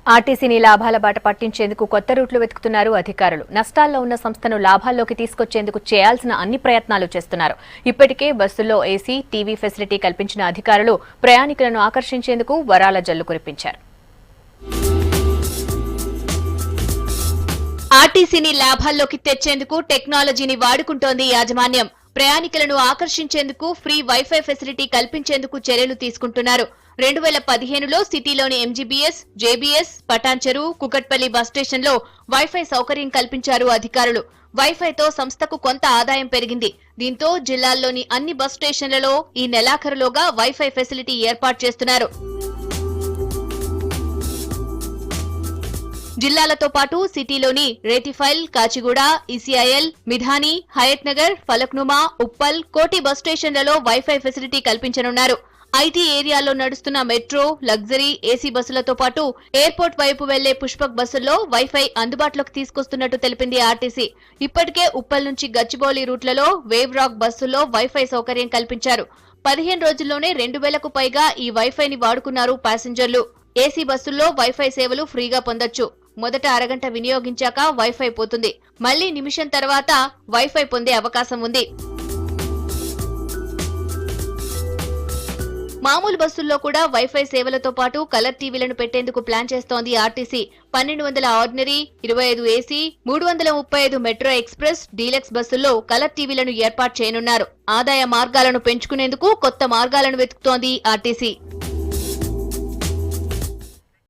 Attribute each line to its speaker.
Speaker 1: ఆర్టీసీని లాభాల బాట పట్టించేందుకు కొత్త రూట్లు వెతుకుతున్నారు అధికారులు. నష్టాల్లో ఉన్న సంస్థను లాభాల్లోకి తీసుకొచ్చేందుకు చేయాల్సిన అన్ని ప్రయత్నాలు చేస్తున్నారు. ఇప్పటికే బస్సుల్లో ఏసీ, టీవీ ఫెసిలిటీ కల్పించిన అధికారులు ప్రయాణికులను ఆకర్షించేందుకు వరాల జల్లు కురిపించారు.
Speaker 2: ఆర్టీసీని లాభాల్లోకి తెచ్చేందుకు టెక్నాలజీని వాడుకుంటోంది యాజమాన్యం. ప్రయాణికులను ఆకర్షించేందుకు ఫ్రీ వైఫై ఫెసిలిటీ కల్పించేందుకు చర్యలు తీసుకుంటున్నారు. 2015లో సిటీలోని MGBS, JBS, Patancheru, Kukatpally bus స్టేషన్లో వైఫై సౌకర్యం కల్పించారు అధికారులు. వైఫైతో సంస్థకు కొంత ఆదాయం పెరిగింది. దీంతో జిల్లాల్లోని అన్ని బస్ స్టేషన్లలో ఈ నెలాఖరులోగా వైఫై ఫెసిలిటీ ఏర్పాటు చేస్తున్నారు. జిల్లాలతో పాటు సిటీలోని రేతిఫైల్, కాచిగూడ, ఈసీఐఎల్, మిధాని, హయత్ నగర్, ఫలక్నుమా, ఉప్పల్, కోటి బస్ స్టేషన్లలో వైఫై ఫెసిలిటీ కల్పించనున్నారు. ఐటీ ఏరియాలో నడుస్తున్న మెట్రో, లగ్జరీ, ఏసీ బస్సులతో పాటు ఎయిర్పోర్ట్ వైపు వెళ్లే పుష్పక్ బస్సుల్లో వైఫై అందుబాటులోకి తీసుకొస్తున్నట్టు తెలిపింది ఆర్టీసీ. ఇప్పటికే ఉప్పల్ నుంచి గచ్చిబౌలి రూట్లలో వేవ్ రాక్ బస్సుల్లో వైఫై సౌకర్యం కల్పించారు. 15 రోజుల్లోనే 2000కు పైగా ఈ వైఫైని వాడుకున్నారు ప్యాసింజర్లు. ఏసీ బస్సుల్లో వైఫై సేవలు ఫ్రీగా పొందొచ్చు. మొదట అరగంట వినియోగించాక వైఫై పోతుంది. మళ్లీ నిమిషం తర్వాత వైఫై పొందే అవకాశం ఉంది. మామూలు బస్సుల్లో కూడా వైఫై సేవలతో పాటు కలర్ టీవీలను పెట్టేందుకు ప్లాన్ చేస్తోంది RTC. 1200 ordinary, 25 AC, 335 metro express, deluxe బస్సుల్లో కలర్ టీవీలను ఏర్పాటు చేయనున్నారు. ఆదాయ మార్గాలను పెంచుకునేందుకు కొత్త మార్గాలను వెతుకుతోంది ఆర్టీసీ.